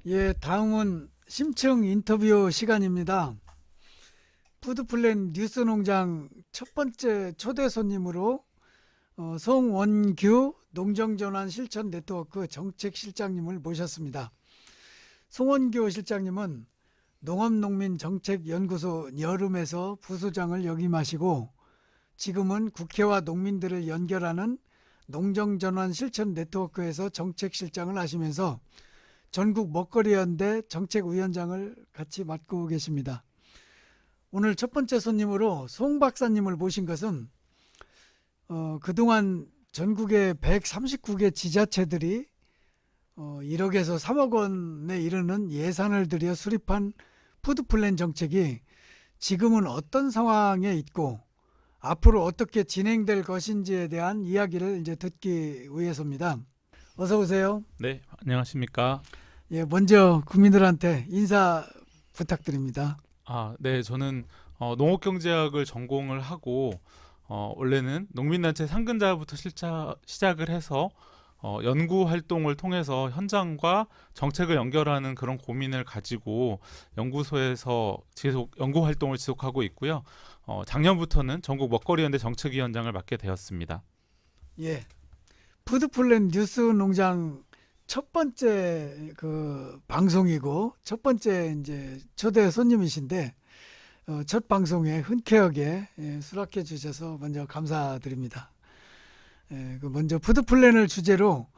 예, 다음은 심층 인터뷰 시간입니다. 푸드플랜 뉴스농장 첫 번째 초대 손님으로 송원규 농정전환 실천 네트워크 정책실장님을 모셨습니다. 송원규 실장님은 농업농민정책연구소 여름에서 부소장을 역임하시고 지금은 국회와 농민들을 연결하는 농정전환 실천 네트워크에서 정책실장을 하시면서 전국 먹거리연대 정책위원장을 같이 맡고 계십니다. 오늘 첫 번째 손님으로 송 박사님을 모신 것은 그동안 전국의 139개 지자체들이 1억에서 3억 원에 이르는 예산을 들여 수립한 푸드플랜 정책이 지금은 어떤 상황에 있고 앞으로 어떻게 진행될 것인지에 대한 이야기를 이제 듣기 위해서입니다. 어서 오세요. 네, 안녕하십니까? 예, 먼저 국민들한테 인사 부탁드립니다. 네, 저는 농업경제학을 전공을 하고 원래는 농민단체 상근자부터 시작을 해서 연구 활동을 통해서 현장과 정책을 연결하는 그런 고민을 가지고 연구소에서 계속 연구 활동을 지속하고 있고요. 작년부터는 전국 먹거리연대 정책위원장을 맡게 되었습니다. 예, 푸드플랜 뉴스 농장 첫 번째 방송이고 첫 번째 이제 초대 손님이신데 첫 방송에 흔쾌하게 수락해 주셔서 먼저 감사드립니다. 먼저 푸드플랜을 주제로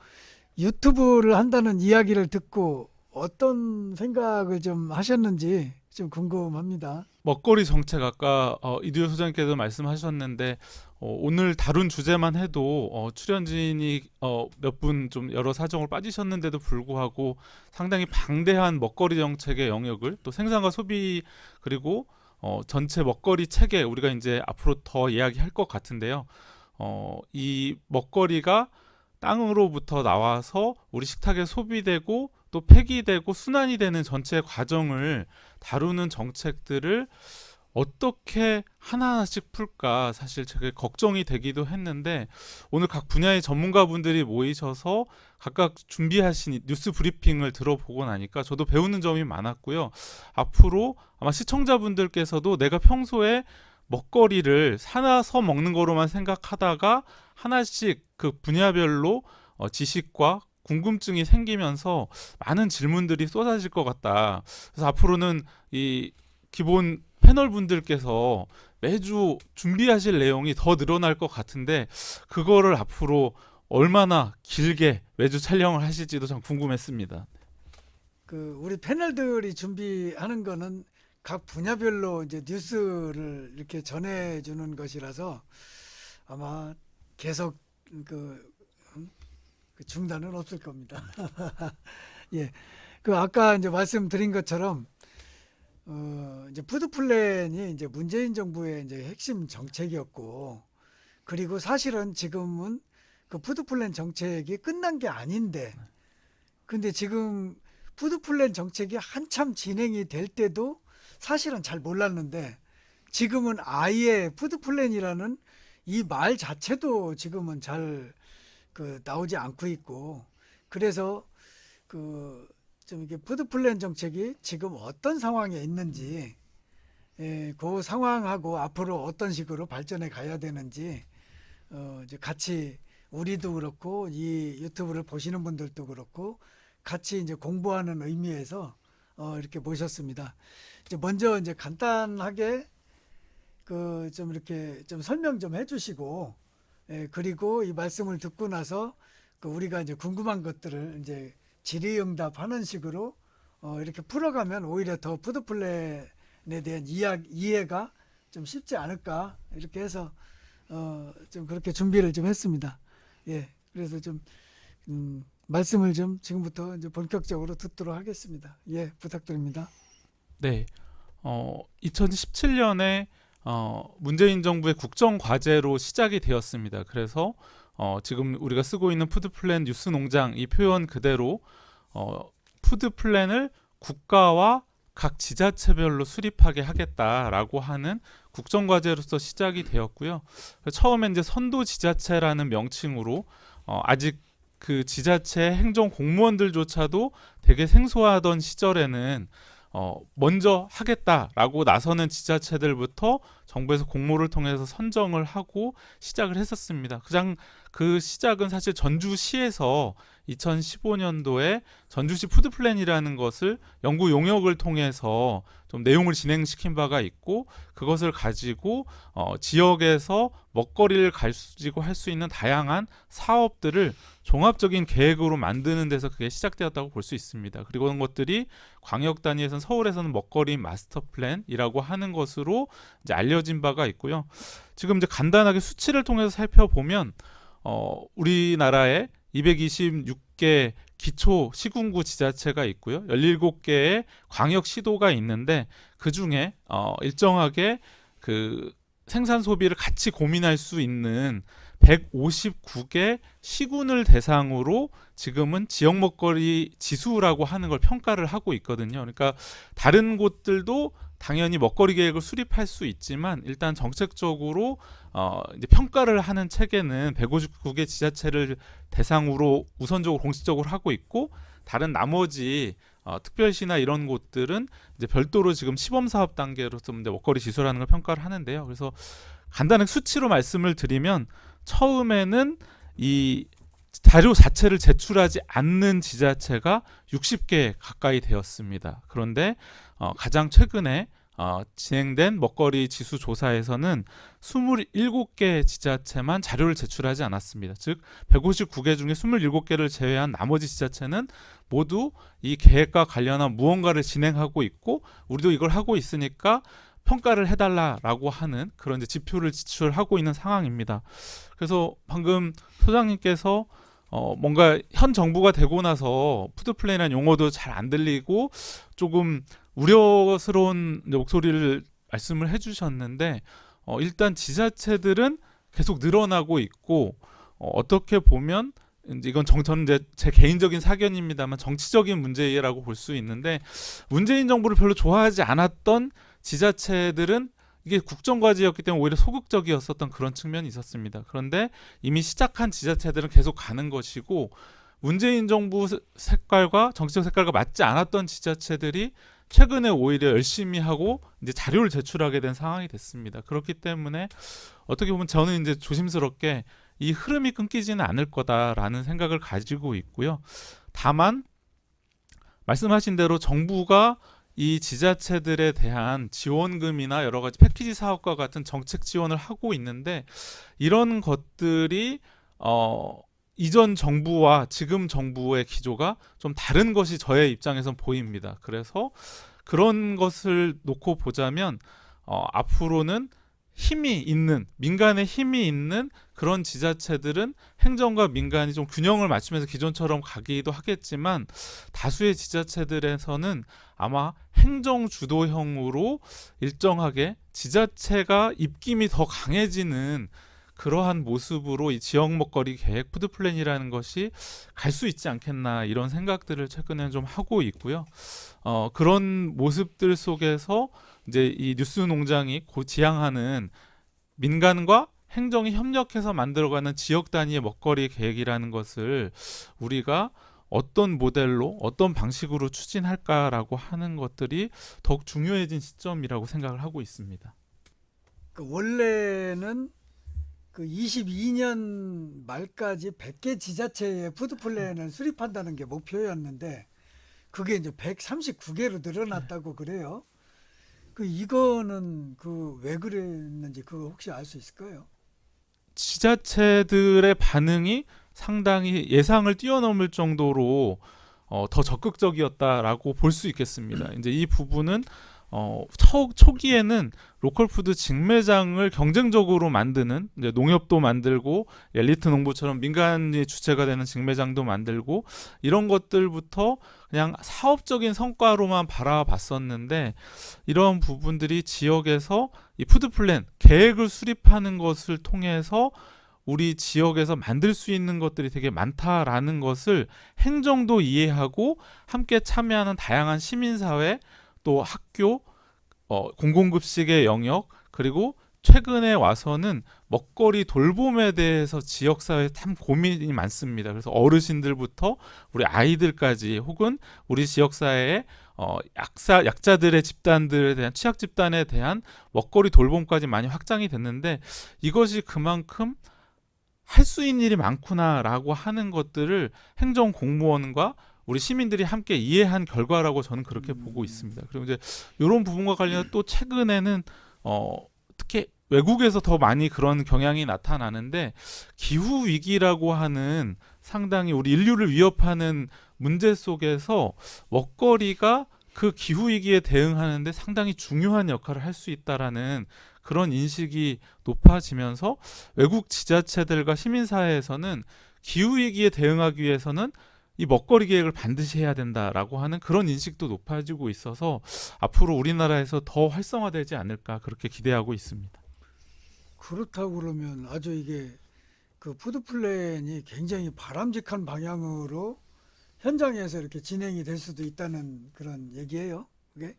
유튜브를 한다는 이야기를 듣고 어떤 생각을 좀 하셨는지 좀 궁금합니다. 먹거리 정책 아까 이두효 소장님께서 말씀하셨는데 오늘 다룬 주제만 해도 출연진이 몇 분 좀 여러 사정을 빠지셨는데도 불구하고 상당히 방대한 먹거리 정책의 영역을 또 생산과 소비 그리고 전체 먹거리 체계 우리가 이제 앞으로 더 이야기할 것 같은데요. 이 먹거리가 땅으로부터 나와서 우리 식탁에 소비되고 또 폐기되고 순환이 되는 전체 과정을 다루는 정책들을 어떻게 하나하나씩 풀까 사실 제가 걱정이 되기도 했는데 오늘 각 분야의 전문가분들이 모이셔서 각각 준비하신 뉴스 브리핑을 들어보고 나니까 저도 배우는 점이 많았고요. 앞으로 아마 시청자분들께서도 내가 평소에 먹거리를 사서 먹는 거로만 생각하다가 하나씩 그 분야별로 지식과 궁금증이 생기면서 많은 질문들이 쏟아질 것 같다. 그래서 앞으로는 이 기본 패널 분들께서 매주 준비하실 내용이 더 늘어날 것 같은데 그거를 앞으로 얼마나 길게 매주 촬영을 하실지도 참 궁금했습니다. 우리 패널들이 준비하는 거는 각 분야별로 이제 뉴스를 이렇게 전해주는 것이라서 아마 계속 그 중단은 없을 겁니다. 예, 아까 이제 말씀드린 것처럼 이제 푸드 플랜이 이제 문재인 정부의 이제 핵심 정책이었고, 그리고 사실은 지금은 그 푸드 플랜 정책이 끝난 게 아닌데, 근데 지금 푸드 플랜 정책이 한참 진행이 될 때도 사실은 잘 몰랐는데, 지금은 아예 푸드 플랜이라는 이 말 자체도 지금은 잘 나오지 않고 있고, 그래서 좀 이게 푸드 플랜 정책이 지금 어떤 상황에 있는지, 그 상황하고 앞으로 어떤 식으로 발전해 가야 되는지 이제 같이 우리도 그렇고 이 유튜브를 보시는 분들도 그렇고 같이 이제 공부하는 의미에서 이렇게 모셨습니다. 이제 먼저 이제 간단하게 좀 이렇게 좀 설명 좀 해주시고, 그리고 이 말씀을 듣고 나서 우리가 이제 궁금한 것들을 이제 질의응답하는 식으로 이렇게 풀어가면 오히려 더 푸드플랜에 대한 이해가 좀 쉽지 않을까 이렇게 해서 좀 그렇게 준비를 좀 했습니다. 예, 그래서 좀 말씀을 좀 지금부터 이제 본격적으로 듣도록 하겠습니다. 예, 부탁드립니다. 네, 2017년에 문재인 정부의 국정과제로 시작이 되었습니다. 그래서 지금 우리가 쓰고 있는 푸드플랜 뉴스농장 이 표현 그대로 푸드플랜을 국가와 각 지자체별로 수립하게 하겠다라고 하는 국정과제로서 시작이 되었고요. 처음에 이제 선도지자체라는 명칭으로 아직 그 지자체 행정 공무원들조차도 되게 생소하던 시절에는 먼저 하겠다라고 나서는 지자체들부터 정부에서 공모를 통해서 선정을 하고 시작을 했었습니다. 가장 그 시작은 사실 전주시에서 2015년도에 전주시 푸드플랜이라는 것을 연구 용역을 통해서 좀 내용을 진행시킨 바가 있고, 그것을 가지고 지역에서 먹거리를 가지고 할 수 있는 다양한 사업들을 종합적인 계획으로 만드는 데서 그게 시작되었다고 볼 수 있습니다. 그리고 그런 것들이 광역 단위에서는 서울에서는 먹거리 마스터 플랜이라고 하는 것으로 이제 알려진 바가 있고요. 지금 이제 간단하게 수치를 통해서 살펴보면 우리나라에 226개 기초 시군구 지자체가 있고요. 17개의 광역 시도가 있는데, 그 중에 일정하게 그 생산 소비를 같이 고민할 수 있는 159개 시군을 대상으로 지금은 지역 먹거리 지수라고 하는 걸 평가를 하고 있거든요. 그러니까 다른 곳들도 당연히 먹거리 계획을 수립할 수 있지만, 일단 정책적으로 이제 평가를 하는 체계는 159개 지자체를 대상으로 우선적으로 공식적으로 하고 있고, 다른 나머지 특별시나 이런 곳들은 이제 별도로 지금 시범 사업 단계로 좀 이제 먹거리 지수라는 걸 평가를 하는데요. 그래서 간단하게 수치로 말씀을 드리면, 처음에는 이 자료 자체를 제출하지 않는 지자체가 60개 가까이 되었습니다. 그런데 가장 최근에 진행된 먹거리 지수 조사에서는 27개 지자체만 자료를 제출하지 않았습니다. 즉 159개 중에 27개를 제외한 나머지 지자체는 모두 이 계획과 관련한 무언가를 진행하고 있고, 우리도 이걸 하고 있으니까 평가를 해달라라고 하는 그런 이제 지표를 지출하고 있는 상황입니다. 그래서 방금 소장님께서 뭔가 현 정부가 되고 나서 푸드플랜이라는 용어도 잘 안 들리고 조금 우려스러운 목소리를 말씀을 해주셨는데, 일단 지자체들은 계속 늘어나고 있고, 어떻게 보면 이건 저는 이제 제 개인적인 사견입니다만 정치적인 문제라고 볼 수 있는데, 문재인 정부를 별로 좋아하지 않았던 지자체들은 이게 국정과제였기 때문에 오히려 소극적이었었던 그런 측면이 있었습니다. 그런데 이미 시작한 지자체들은 계속 가는 것이고, 문재인 정부 색깔과 정치적 색깔과 맞지 않았던 지자체들이 최근에 오히려 열심히 하고 이제 자료를 제출하게 된 상황이 됐습니다. 그렇기 때문에 어떻게 보면 저는 이제 조심스럽게 이 흐름이 끊기지는 않을 거다라는 생각을 가지고 있고요. 다만 말씀하신 대로 정부가 이 지자체들에 대한 지원금이나 여러 가지 패키지 사업과 같은 정책 지원을 하고 있는데, 이런 것들이 이전 정부와 지금 정부의 기조가 좀 다른 것이 저의 입장에선 보입니다. 그래서 그런 것을 놓고 보자면 앞으로는 힘이 있는, 민간의 힘이 있는 그런 지자체들은 행정과 민간이 좀 균형을 맞추면서 기존처럼 가기도 하겠지만, 다수의 지자체들에서는 아마 행정 주도형으로 일정하게 지자체가 입김이 더 강해지는 그러한 모습으로 이 지역 먹거리 계획 푸드플랜이라는 것이 갈 수 있지 않겠나, 이런 생각들을 최근에 좀 하고 있고요. 그런 모습들 속에서 이제 이 뉴스 농장이 지향하는 민간과 행정이 협력해서 만들어가는 지역 단위의 먹거리 계획이라는 것을 우리가 어떤 모델로 어떤 방식으로 추진할까라고 하는 것들이 더욱 중요해진 시점이라고 생각을 하고 있습니다. 원래는 그 22년 말까지 100개 지자체의 푸드플랜을 수립한다는 게 목표였는데, 그게 이제 139개로 늘어났다고 그래요. 이거는 왜 그랬는지 그거 혹시 알 수 있을까요? 지자체들의 반응이 상당히 예상을 뛰어넘을 정도로 더 적극적이었다라고 볼 수 있겠습니다. 이제 이 부분은 초기에는 로컬푸드 직매장을 경쟁적으로 만드는, 이제 농협도 만들고 엘리트 농부처럼 민간이 주체가 되는 직매장도 만들고, 이런 것들부터 그냥 사업적인 성과로만 바라봤었는데, 이런 부분들이 지역에서 이 푸드플랜 계획을 수립하는 것을 통해서 우리 지역에서 만들 수 있는 것들이 되게 많다라는 것을 행정도 이해하고 함께 참여하는 다양한 시민사회, 또 학교, 공공급식의 영역, 그리고 최근에 와서는 먹거리 돌봄에 대해서 지역사회에 참 고민이 많습니다. 그래서 어르신들부터 우리 아이들까지 혹은 우리 지역사회의 약자들의 집단들에 대한 취약 집단에 대한 먹거리 돌봄까지 많이 확장이 됐는데 이것이 그만큼 할 수 있는 일이 많구나라고 하는 것들을 행정 공무원과 우리 시민들이 함께 이해한 결과라고 저는 그렇게 보고 있습니다. 그리고 이제 이런 부분과 관련해서 또 최근에는 특히 외국에서 더 많이 그런 경향이 나타나는데 기후 위기라고 하는 상당히 우리 인류를 위협하는 문제 속에서 먹거리가 그 기후 위기에 대응하는데 상당히 중요한 역할을 할 수 있다라는 그런 인식이 높아지면서 외국 지자체들과 시민사회에서는 기후 위기에 대응하기 위해서는 이 먹거리 계획을 반드시 해야 된다라고 하는 그런 인식도 높아지고 있어서 앞으로 우리나라에서 더 활성화되지 않을까 그렇게 기대하고 있습니다. 그렇다고 그러면 아주 이게 그 푸드 플랜이 굉장히 바람직한 방향으로 현장에서 이렇게 진행이 될 수도 있다는 그런 얘기예요. 그게?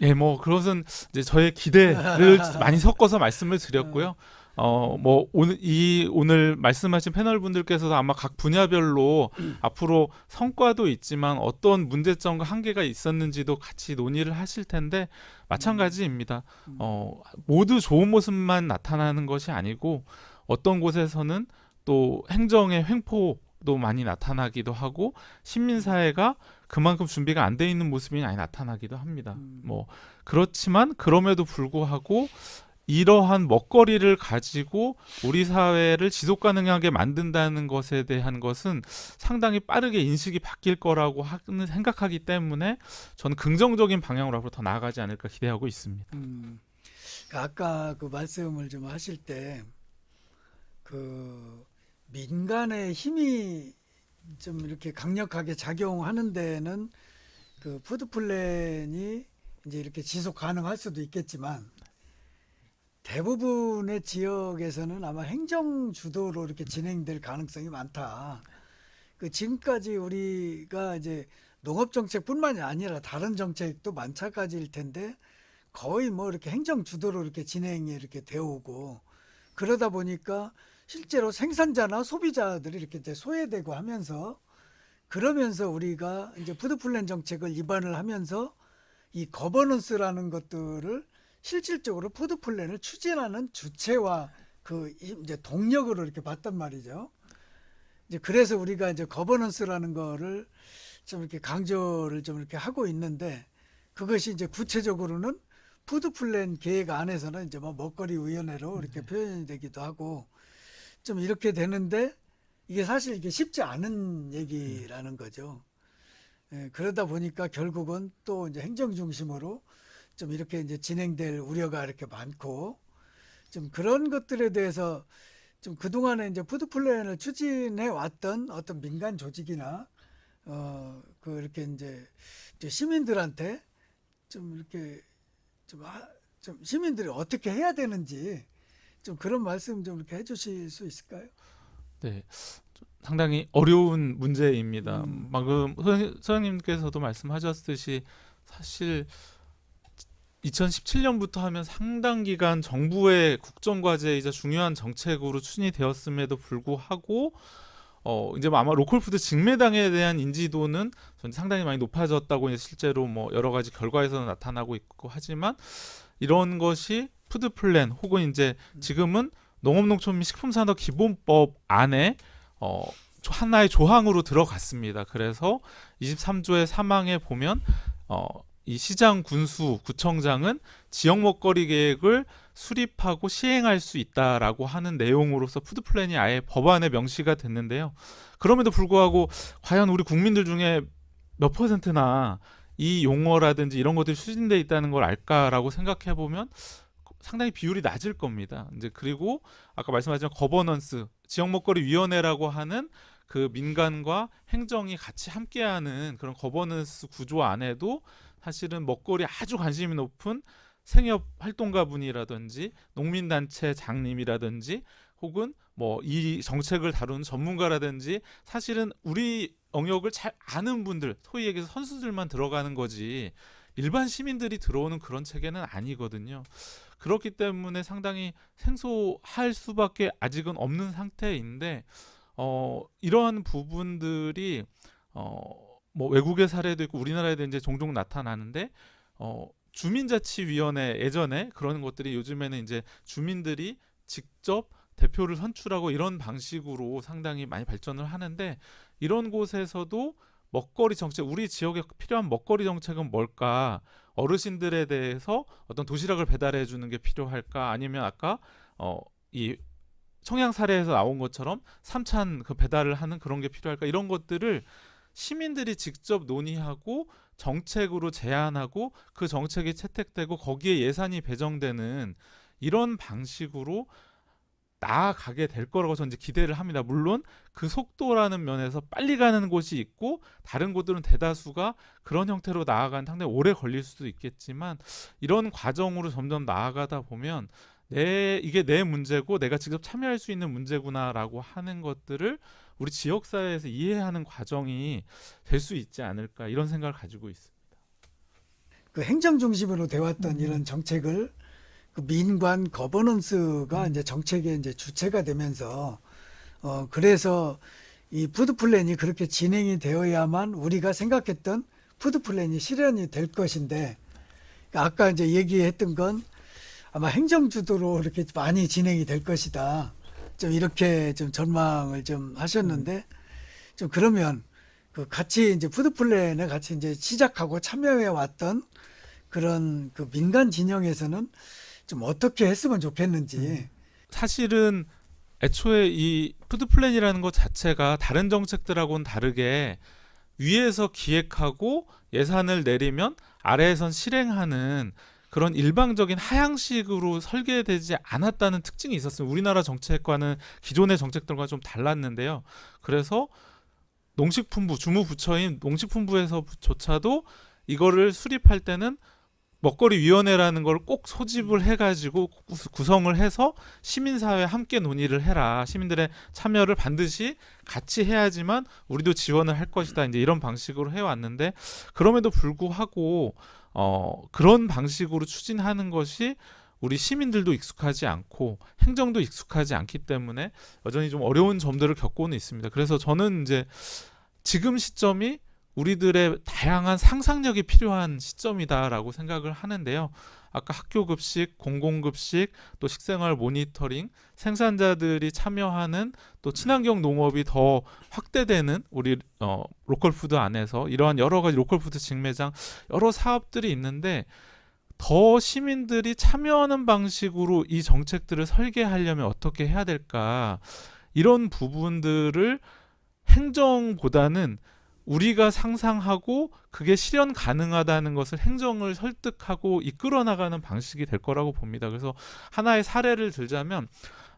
예, 뭐 그것은 이제 저의 기대를 많이 섞어서 말씀을 드렸고요. 뭐 오늘 말씀하신 패널 분들께서도 아마 각 분야별로 앞으로 성과도 있지만 어떤 문제점과 한계가 있었는지도 같이 논의를 하실 텐데 마찬가지입니다. 모두 좋은 모습만 나타나는 것이 아니고 어떤 곳에서는 또 행정의 횡포도 많이 나타나기도 하고 시민사회가 그만큼 준비가 안 돼 있는 모습이 많이 나타나기도 합니다. 뭐 그렇지만 그럼에도 불구하고 이러한 먹거리를 가지고 우리 사회를 지속 가능하게 만든다는 것에 대한 것은 상당히 빠르게 인식이 바뀔 거라고 생각하기 때문에 저는 긍정적인 방향으로 앞으로 더 나아가지 않을까 기대하고 있습니다. 아까 그 말씀을 좀 하실 때 그 민간의 힘이 좀 이렇게 강력하게 작용하는 데는 그 푸드 플랜이 이제 이렇게 지속 가능할 수도 있겠지만 대부분의 지역에서는 아마 행정 주도로 이렇게 진행될 가능성이 많다. 그 지금까지 우리가 이제 농업 정책뿐만이 아니라 다른 정책도 마찬가지일 텐데 거의 뭐 이렇게 행정 주도로 이렇게 진행이 이렇게 되어 오고 그러다 보니까 실제로 생산자나 소비자들이 이렇게 이제 소외되고 하면서 그러면서 우리가 이제 푸드 플랜 정책을 입안을 하면서 이 거버넌스라는 것들을 실질적으로 푸드 플랜을 추진하는 주체와 그 이제 동력으로 이렇게 봤단 말이죠. 이제 그래서 우리가 이제 거버넌스라는 거를 좀 이렇게 강조를 좀 이렇게 하고 있는데 그것이 이제 구체적으로는 푸드 플랜 계획 안에서는 이제 뭐 먹거리 위원회로 이렇게 표현이 되기도 하고 좀 이렇게 되는데 이게 사실 이게 쉽지 않은 얘기라는 거죠. 예, 그러다 보니까 결국은 또 이제 행정 중심으로 좀 이렇게 이제 진행될 우려가 이렇게 많고 좀 그런 것들에 대해서 좀 그동안에 이제 푸드 플랜을 추진해 왔던 어떤 민간 조직이나 그 이렇게 이제 시민들한테 좀 이렇게 좀 시민들이 어떻게 해야 되는지 좀 그런 말씀 좀 이렇게 해주실 수 있을까요? 네, 상당히 어려운 문제입니다. 방금 소장님께서도 말씀하셨듯이 사실 2017년부터 하면 상당 기간 정부의 국정과제이자 중요한 정책으로 추진이 되었음에도 불구하고 이제 뭐 아마 로컬푸드 직매당에 대한 인지도는 상당히 많이 높아졌다고 이제 실제로 뭐 여러 가지 결과에서는 나타나고 있고 하지만 이런 것이 푸드 플랜 혹은 이제 지금은 농업농촌 및 식품산업 기본법 안에 하나의 조항으로 들어갔습니다. 그래서 23조의 3항에 보면 이 시장 군수 구청장은 지역 먹거리 계획을 수립하고 시행할 수 있다라고 하는 내용으로서 푸드 플랜이 아예 법안에 명시가 됐는데요. 그럼에도 불구하고 과연 우리 국민들 중에 몇 퍼센트나 이 용어라든지 이런 것들이 추진돼 있다는 걸 알까라고 생각해 보면 상당히 비율이 낮을 겁니다. 이제 그리고 아까 말씀하신 거버넌스 지역 먹거리 위원회라고 하는 그 민간과 행정이 같이 함께하는 그런 거버넌스 구조 안에도 사실은 먹거리 아주 관심이 높은 생협 활동가분이라든지 농민단체 장님이라든지 혹은 뭐 이 정책을 다루는 전문가라든지 사실은 우리 영역을 잘 아는 분들 소위 얘기해서 선수들만 들어가는 거지 일반 시민들이 들어오는 그런 체계는 아니거든요. 그렇기 때문에 상당히 생소할 수밖에 아직은 없는 상태인데 이러한 부분들이 뭐 외국의 사례도 있고 우리나라에도 이제 종종 나타나는데 주민자치위원회 예전에 그런 것들이 요즘에는 이제 주민들이 직접 대표를 선출하고 이런 방식으로 상당히 많이 발전을 하는데 이런 곳에서도 먹거리 정책, 우리 지역에 필요한 먹거리 정책은 뭘까? 어르신들에 대해서 어떤 도시락을 배달해 주는 게 필요할까? 아니면 아까 이 청양 사례에서 나온 것처럼 삼찬 그 배달을 하는 그런 게 필요할까? 이런 것들을 시민들이 직접 논의하고 정책으로 제안하고 그 정책이 채택되고 거기에 예산이 배정되는 이런 방식으로 나아가게 될 거라고 저는 이제 기대를 합니다. 물론 그 속도라는 면에서 빨리 가는 곳이 있고 다른 곳들은 대다수가 그런 형태로 나아가는 상당히 오래 걸릴 수도 있겠지만 이런 과정으로 점점 나아가다 보면 이게 내 문제고 내가 직접 참여할 수 있는 문제구나라고 하는 것들을 우리 지역사회에서 이해하는 과정이 될 수 있지 않을까 이런 생각을 가지고 있습니다. 그 행정 중심으로 돼왔던 이런 정책을 그 민관 거버넌스가 이제 정책의 이제 주체가 되면서 그래서 이 푸드 플랜이 그렇게 진행이 되어야만 우리가 생각했던 푸드 플랜이 실현이 될 것인데 아까 이제 얘기했던 건 아마 행정 주도로 이렇게 많이 진행이 될 것이다. 좀 이렇게 좀 전망을 좀 하셨는데 좀 그러면 그 같이 이제 푸드 플랜에 같이 이제 시작하고 참여해 왔던 그런 그 민간 진영에서는 좀 어떻게 했으면 좋겠는지. 사실은 애초에 이 푸드 플랜이라는 것 자체가 다른 정책들하고는 다르게 위에서 기획하고 예산을 내리면 아래에선 실행하는 그런 일방적인 하향식으로 설계되지 않았다는 특징이 있었어요. 우리나라 정책과는 기존의 정책들과 좀 달랐는데요. 그래서 농식품부, 주무부처인 농식품부에서조차도 이거를 수립할 때는 먹거리 위원회라는 걸 꼭 소집을 해가지고 구성을 해서 시민사회 함께 논의를 해라. 시민들의 참여를 반드시 같이 해야지만 우리도 지원을 할 것이다. 이제 이런 방식으로 해왔는데 그럼에도 불구하고 그런 방식으로 추진하는 것이 우리 시민들도 익숙하지 않고 행정도 익숙하지 않기 때문에 여전히 좀 어려운 점들을 겪고는 있습니다. 그래서 저는 이제 지금 시점이 우리들의 다양한 상상력이 필요한 시점이다라고 생각을 하는데요. 아까 학교급식, 공공급식, 또 식생활 모니터링, 생산자들이 참여하는 또 친환경 농업이 더 확대되는 우리 로컬푸드 안에서 이러한 여러 가지 로컬푸드 직매장 여러 사업들이 있는데 더 시민들이 참여하는 방식으로 이 정책들을 설계하려면 어떻게 해야 될까 이런 부분들을 행정보다는 우리가 상상하고 그게 실현 가능하다는 것을 행정을 설득하고 이끌어 나가는 방식이 될 거라고 봅니다. 그래서 하나의 사례를 들자면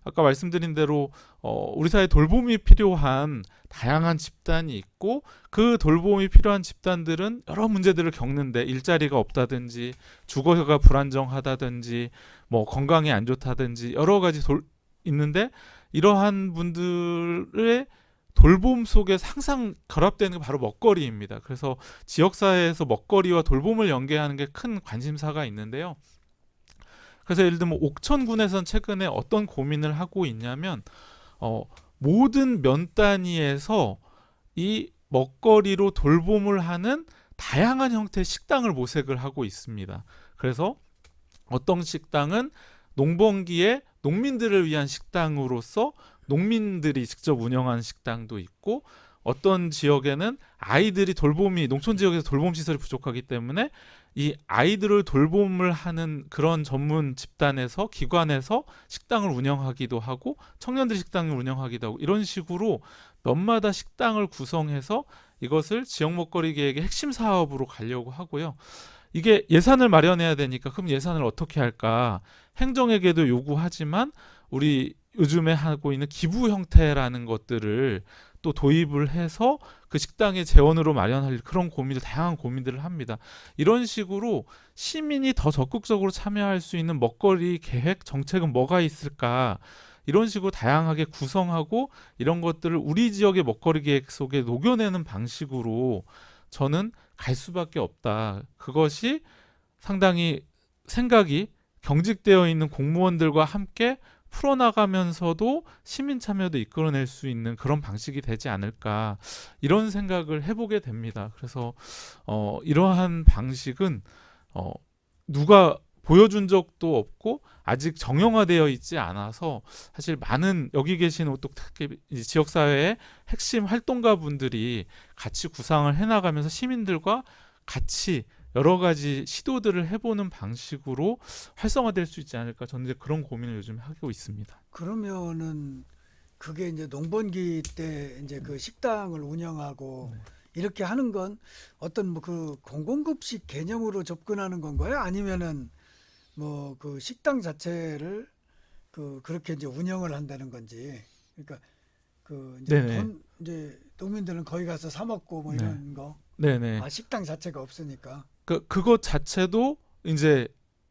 아까 말씀드린 대로 우리 사회에 돌봄이 필요한 다양한 집단이 있고 그 돌봄이 필요한 집단들은 여러 문제들을 겪는데 일자리가 없다든지 주거가 불안정하다든지 뭐 건강이 안 좋다든지 여러 가지 있는데 이러한 분들의 돌봄 속에 항상 결합되는 게 바로 먹거리입니다. 그래서 지역사회에서 먹거리와 돌봄을 연계하는 게 큰 관심사가 있는데요. 그래서 예를 들면 옥천군에서는 최근에 어떤 고민을 하고 있냐면 모든 면 단위에서 이 먹거리로 돌봄을 하는 다양한 형태의 식당을 모색을 하고 있습니다. 그래서 어떤 식당은 농번기에 농민들을 위한 식당으로서 농민들이 직접 운영하는 식당도 있고 어떤 지역에는 아이들이 농촌 지역에서 돌봄 시설이 부족하기 때문에 이 아이들을 돌봄을 하는 그런 전문 집단에서 기관에서 식당을 운영하기도 하고 청년들 식당을 운영하기도 하고 이런 식으로 면마다 식당을 구성해서 이것을 지역 먹거리 계획의 핵심 사업으로 가려고 하고요. 이게 예산을 마련해야 되니까 그럼 예산을 어떻게 할까? 행정에게도 요구하지만 우리 요즘에 하고 있는 기부 형태라는 것들을 또 도입을 해서 그 식당의 재원으로 마련할 그런 다양한 고민들을 합니다. 이런 식으로 시민이 더 적극적으로 참여할 수 있는 먹거리 계획, 정책은 뭐가 있을까? 이런 식으로 다양하게 구성하고 이런 것들을 우리 지역의 먹거리 계획 속에 녹여내는 방식으로 저는 갈 수밖에 없다. 그것이 상당히 생각이 경직되어 있는 공무원들과 함께 풀어나가면서도 시민 참여도 이끌어낼 수 있는 그런 방식이 되지 않을까 이런 생각을 해보게 됩니다. 그래서 이러한 방식은 누가 보여준 적도 없고 아직 정형화되어 있지 않아서 사실 많은 여기 계신 또 특히 지역사회의 핵심 활동가 분들이 같이 구상을 해나가면서 시민들과 같이 여러 가지 시도들을 해보는 방식으로 활성화될 수 있지 않을까 저는 이제 그런 고민을 요즘 하고 있습니다. 그러면은 그게 이제 농번기 때 이제 그 식당을 운영하고 네. 이렇게 하는 건 어떤 뭐 그 공공급식 개념으로 접근하는 건가요? 아니면은 뭐 그 식당 자체를 그렇게 이제 운영을 한다는 건지. 그러니까 그 이제 네네. 돈 이제 농민들은 거기 가서 사 먹고 뭐 네. 이런 거. 네네. 아, 식당 자체가 없으니까. 그것 자체도 이제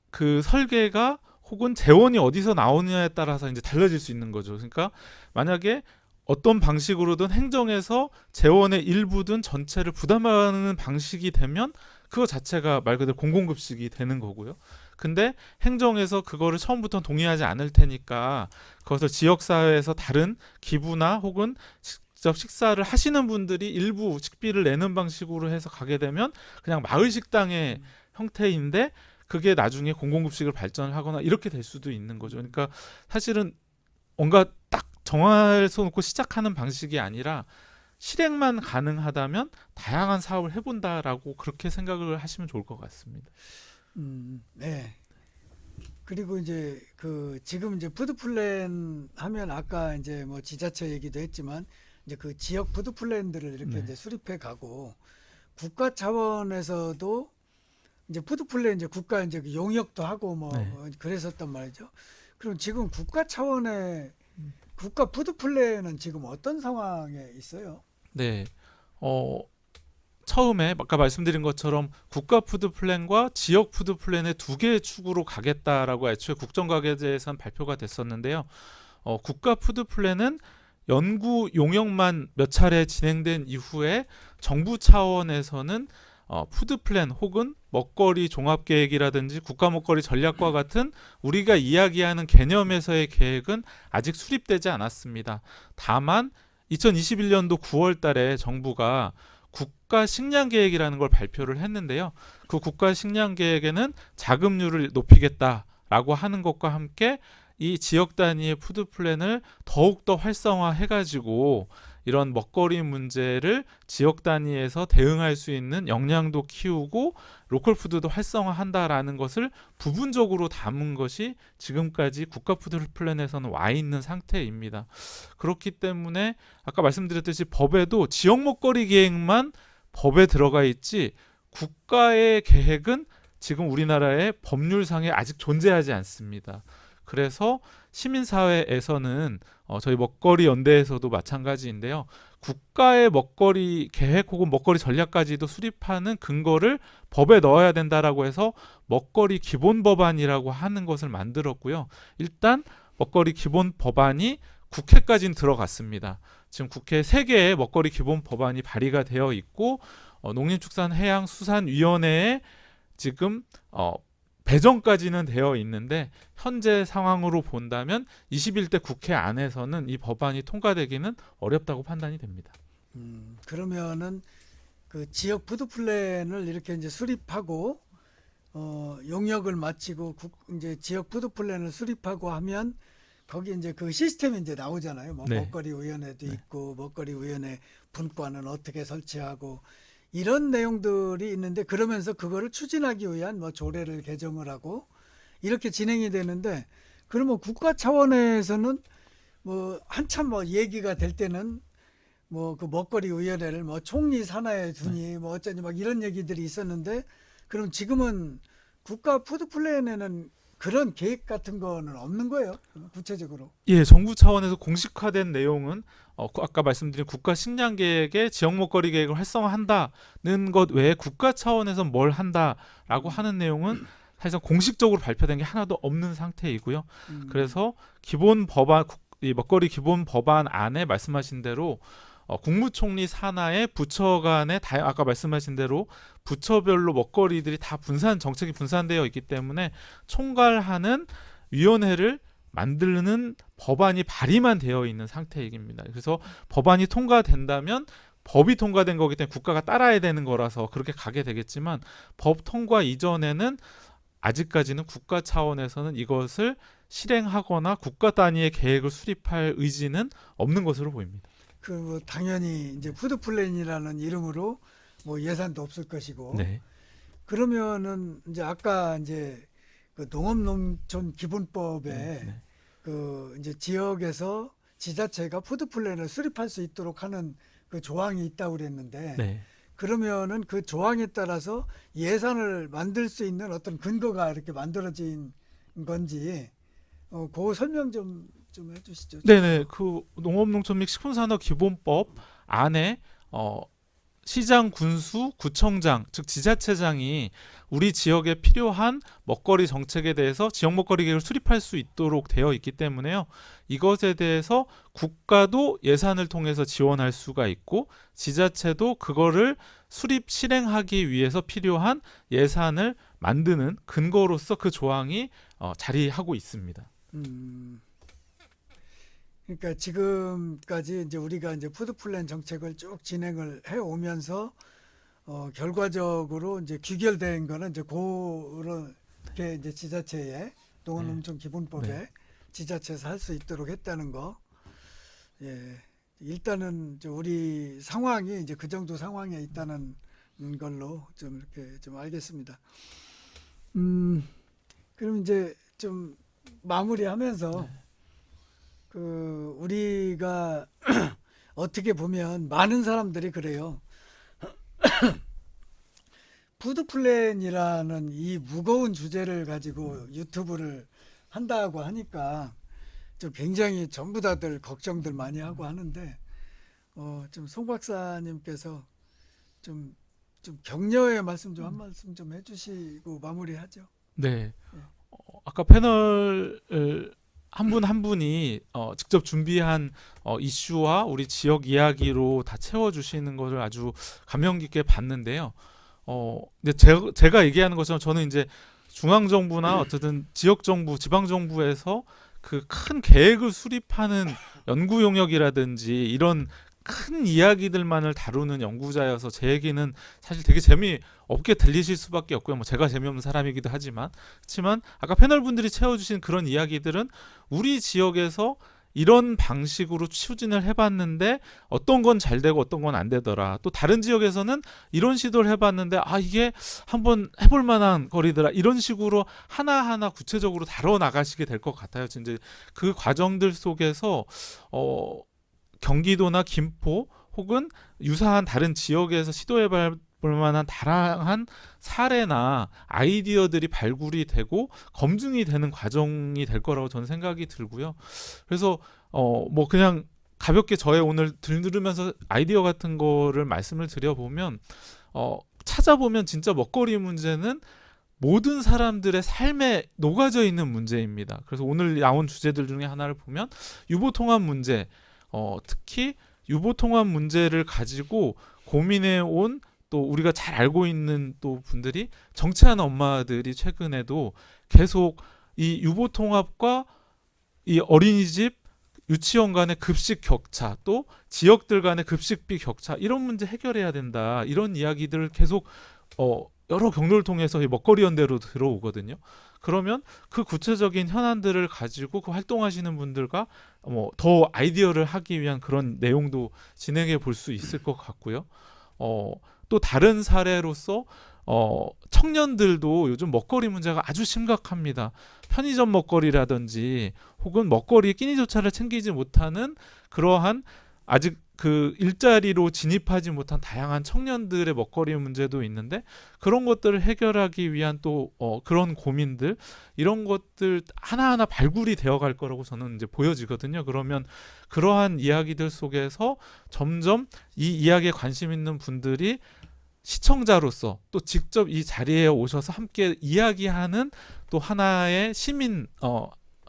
그 설계가 혹은 재원이 어디서 나오느냐에 따라서 이제 달라질 수 있는 거죠. 그러니까 만약에 어떤 방식으로든 행정에서 재원의 일부든 전체를 부담하는 방식이 되면 그거 자체가 말 그대로 공공급식이 되는 거고요. 근데 행정에서 그거를 처음부터 동의하지 않을 테니까 그것을 지역사회에서 다른 기부나 혹은 직접 식사를 하시는 분들이 일부 식비를 내는 방식으로 해서 가게 되면 그냥 마을 식당의 형태인데 그게 나중에 공공급식을 발전을 하거나 이렇게 될 수도 있는 거죠. 그러니까 사실은 뭔가 딱 정해서 놓고 시작하는 방식이 아니라 실행만 가능하다면 다양한 사업을 해본다라고 그렇게 생각을 하시면 좋을 것 같습니다. 네. 그리고 이제 그 지금 이제 푸드 플랜 하면 아까 이제 뭐 지자체 얘기도 했지만 이제 그 지역 푸드 플랜들을 이렇게 네. 이제 수립해 가고 국가 차원에서도 이제 푸드 플랜 이제 국가 이제 그 용역도 하고 뭐 네. 그랬었단 말이죠. 그럼 지금 국가 차원의 국가 푸드 플랜은 지금 어떤 상황에 있어요? 네. 처음에 아까 말씀드린 것처럼 국가 푸드 플랜과 지역 푸드 플랜의 두 개의 축으로 가겠다라고 애초에 국정과제에선 발표가 됐었는데요. 국가 푸드 플랜은 연구 용역만 몇 차례 진행된 이후에 정부 차원에서는 푸드 플랜 혹은 먹거리 종합계획이라든지 국가 먹거리 전략과 같은 우리가 이야기하는 개념에서의 계획은 아직 수립되지 않았습니다. 다만 2021년도 9월 달에 정부가 국가 식량 계획이라는 걸 발표를 했는데요. 그 국가 식량 계획에는 자급률을 높이겠다라고 하는 것과 함께 이 지역 단위의 푸드 플랜을 더욱더 활성화해가지고 이런 먹거리 문제를 지역 단위에서 대응할 수 있는 역량도 키우고 로컬 푸드도 활성화한다라는 것을 부분적으로 담은 것이 지금까지 국가 푸드 플랜에서는 와 있는 상태입니다. 그렇기 때문에 아까 말씀드렸듯이 법에도 지역 먹거리 계획만 법에 들어가 있지 국가의 계획은 지금 우리나라의 법률상에 아직 존재하지 않습니다. 그래서 시민사회에서는 저희 먹거리 연대에서도 마찬가지인데요. 국가의 먹거리 계획 혹은 먹거리 전략까지도 수립하는 근거를 법에 넣어야 된다라고 해서 먹거리 기본 법안이라고 하는 것을 만들었고요. 일단 먹거리 기본 법안이 국회까지는 들어갔습니다. 지금 국회 3개의 먹거리 기본 법안이 발의가 되어 있고 농림축산해양수산위원회에 지금 배정까지는 되어 있는데 현재 상황으로 본다면 21대 국회 안에서는 이 법안이 통과되기는 어렵다고 판단이 됩니다. 그러면은 그 지역 푸드 플랜을 이렇게 이제 수립하고 용역을 마치고 이제 지역 푸드 플랜을 수립하고 하면 거기 이제 그 시스템이 이제 나오잖아요. 뭐 네. 먹거리 위원회도 네. 있고 먹거리 위원회 분과는 어떻게 설치하고 이런 내용들이 있는데 그러면서 그거를 추진하기 위한 뭐 조례를 개정을 하고 이렇게 진행이 되는데 그러면 국가 차원에서는 뭐 한참 뭐 얘기가 될 때는 뭐 그 먹거리 위원회를 뭐 총리 산하에 두니 뭐 어쩌니 막 이런 얘기들이 있었는데 그럼 지금은 국가 푸드 플랜에는 그런 계획 같은 거는 없는 거예요? 구체적으로. 예, 정부 차원에서 공식화된 내용은 아까 말씀드린 국가 식량 계획에 지역 먹거리 계획을 활성화한다는 것 외에 국가 차원에서 뭘 한다라고 하는 내용은 사실상 공식적으로 발표된 게 하나도 없는 상태이고요. 그래서 기본 법안 이 먹거리 기본 법안 안에 말씀하신 대로 국무총리 산하의 부처 간의 아까 말씀하신 대로 부처별로 먹거리들이 다 정책이 분산되어 있기 때문에 총괄하는 위원회를 만드는 법안이 발의만 되어 있는 상태입니다. 그래서 법안이 통과된다면 법이 통과된 거기 때문에 국가가 따라야 되는 거라서 그렇게 가게 되겠지만 법 통과 이전에는 아직까지는 국가 차원에서는 이것을 실행하거나 국가 단위의 계획을 수립할 의지는 없는 것으로 보입니다. 당연히 이제 푸드 플랜이라는 이름으로 뭐 예산도 없을 것이고 네. 그러면은 이제 아까 이제 그 농업농촌 기본법에 네. 그 이제 지역에서 지자체가 푸드 플랜을 수립할 수 있도록 하는 그 조항이 있다고 그랬는데 네. 그러면은 그 조항에 따라서 예산을 만들 수 있는 어떤 근거가 이렇게 만들어진 건지 그 설명 좀 해주시죠. 네네. 그 농업농촌 및 식품산업기본법 안에 시장, 군수, 구청장, 즉 지자체장이 우리 지역에 필요한 먹거리 정책에 대해서 지역 먹거리 계획을 수립할 수 있도록 되어 있기 때문에요. 이것에 대해서 국가도 예산을 통해서 지원할 수가 있고 지자체도 그거를 실행하기 위해서 필요한 예산을 만드는 근거로서 그 조항이 자리하고 있습니다. 그러니까 지금까지 이제 우리가 이제 푸드 플랜 정책을 쭉 진행을 해 오면서 결과적으로 이제 귀결된 거는 이제 그렇게 이제 지자체의 농업농촌 기본법에 네. 지자체에서 할 수 있도록 했다는 거. 예. 일단은 이제 우리 상황이 이제 그 정도 상황에 있다는 걸로 좀 이렇게 좀 알겠습니다. 그럼 이제 좀 마무리하면서 그 우리가 어떻게 보면 많은 사람들이 그래요. 푸드 플랜이라는 이 무거운 주제를 가지고 유튜브를 한다고 하니까 좀 굉장히 전부 다들 걱정들 많이 하고 하는데 좀 송 박사님께서 좀 격려의 말씀 좀 한 말씀 좀 해주시고 마무리하죠. 네. 아까 패널 한 분 한 분이 직접 준비한 이슈와 우리 지역 이야기로 다 채워주시는 것을 아주 감명 깊게 봤는데요. 근데 제가 얘기하는 것처럼 저는 이제 중앙 정부나 어쨌든 지역 정부, 지방 정부에서 그 큰 계획을 수립하는 연구 용역이라든지 이런 큰 이야기들만을 다루는 연구자여서 제 얘기는 사실 되게 재미없게 들리실 수밖에 없고요. 뭐 제가 재미없는 사람이기도 그렇지만 아까 패널 분들이 채워주신 그런 이야기들은 우리 지역에서 이런 방식으로 추진을 해봤는데 어떤 건 잘 되고 어떤 건 안 되더라. 또 다른 지역에서는 이런 시도를 해봤는데 이게 한번 해볼 만한 거리더라. 이런 식으로 하나하나 구체적으로 다뤄 나가시게 될 것 같아요. 이제 그 과정들 속에서 경기도나 김포 혹은 유사한 다른 지역에서 시도해볼 만한 다양한 사례나 아이디어들이 발굴이 되고 검증이 되는 과정이 될 거라고 저는 생각이 들고요. 그래서 뭐 그냥 가볍게 저의 오늘 들으면서 아이디어 같은 거를 말씀을 드려보면 찾아보면 진짜 먹거리 문제는 모든 사람들의 삶에 녹아져 있는 문제입니다. 그래서 오늘 나온 주제들 중에 하나를 보면 유보통합 문제, 특히 유보통합 문제를 가지고 고민해온 또 우리가 잘 알고 있는 또 분들이 정치하는 엄마들이 최근에도 계속 이 유보통합과 이 어린이집, 유치원 간의 급식 격차, 또 지역들 간의 급식비 격차 이런 문제 해결해야 된다. 이런 이야기들을 계속 여러 경로를 통해서 이 먹거리 연대로 들어오거든요. 그러면 그 구체적인 현안들을 가지고 그 활동하시는 분들과 더 아이디어를 하기 위한 그런 내용도 진행해 볼 수 있을 것 같고요. 또 다른 사례로서 청년들도 요즘 먹거리 문제가 아주 심각합니다. 편의점 먹거리라든지 혹은 먹거리에 끼니조차를 챙기지 못하는 그러한 아직 그 일자리로 진입하지 못한 다양한 청년들의 먹거리 문제도 있는데 그런 것들을 해결하기 위한 또 그런 고민들 이런 것들 하나하나 발굴이 되어 갈 거라고 저는 이제 보여지거든요. 그러면 그러한 이야기들 속에서 점점 이 이야기에 관심 있는 분들이 시청자로서 또 직접 이 자리에 오셔서 함께 이야기하는 또 하나의 시민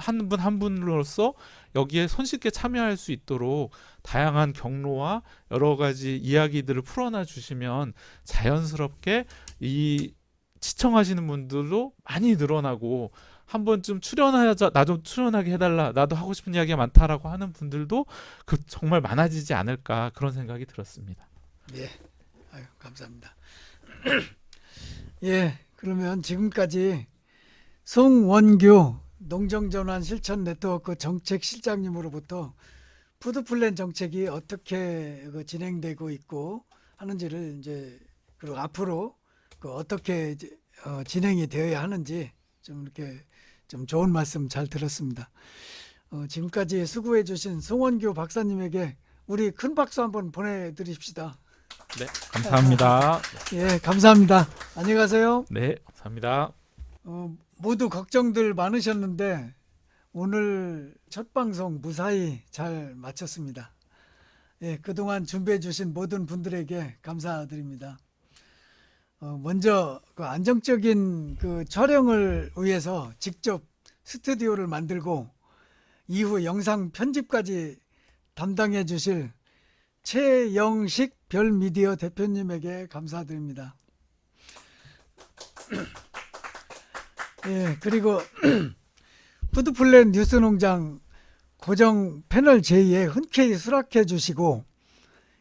한 분 한 분으로서 여기에 손쉽게 참여할 수 있도록 다양한 경로와 여러 가지 이야기들을 풀어놔 주시면 자연스럽게 이 시청하시는 분들도 많이 늘어나고 한 번쯤 출연하자, 나 좀 출연하게 해달라, 나도 하고 싶은 이야기가 많다라고 하는 분들도 정말 많아지지 않을까 그런 생각이 들었습니다. 예, 아유, 감사합니다. 예, 그러면 지금까지 송원규 농정전환 실천 네트워크 정책실장님으로부터 푸드플랜 정책이 어떻게 진행되고 있고 하는지를 이제 그리고 앞으로 어떻게 이제 진행이 되어야 하는지 좀 이렇게 좀 좋은 말씀 잘 들었습니다. 지금까지 수고해 주신 송원규 박사님에게 우리 큰 박수 한번 보내드립시다. 네, 감사합니다. 예, 감사합니다. 안녕히 가세요. 네, 감사합니다. 모두 걱정들 많으셨는데 오늘 첫 방송 무사히 잘 마쳤습니다. 예, 그동안 준비해 주신 모든 분들에게 감사드립니다. 먼저 그 안정적인 그 촬영을 위해서 직접 스튜디오를 만들고 이후 영상 편집까지 담당해 주실 최영식 별미디어 대표님에게 감사드립니다. 예, 그리고 푸드플랜 뉴스농장 고정 패널 제의에 흔쾌히 수락해 주시고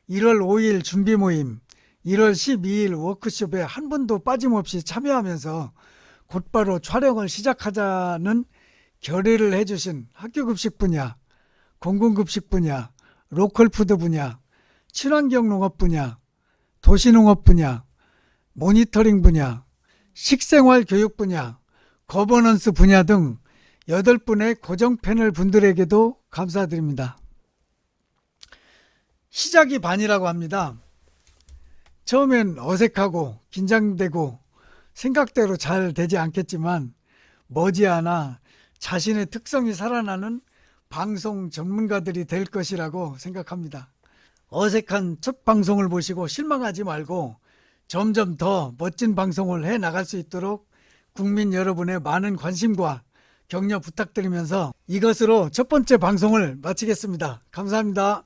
1월 5일 준비 모임, 1월 12일 워크숍에 한 분도 빠짐없이 참여하면서 곧바로 촬영을 시작하자는 결의를 해주신 학교급식 분야, 공군급식 분야, 로컬푸드 분야, 친환경 농업 분야, 도시농업 분야, 모니터링 분야, 식생활 교육 분야, 거버넌스 분야 등 8분의 고정 패널 분들에게도 감사드립니다. 시작이 반이라고 합니다. 처음엔 어색하고 긴장되고 생각대로 잘 되지 않겠지만 머지않아 자신의 특성이 살아나는 방송 전문가들이 될 것이라고 생각합니다. 어색한 첫 방송을 보시고 실망하지 말고 점점 더 멋진 방송을 해 나갈 수 있도록 국민 여러분의 많은 관심과 격려 부탁드리면서 이것으로 첫 번째 방송을 마치겠습니다. 감사합니다.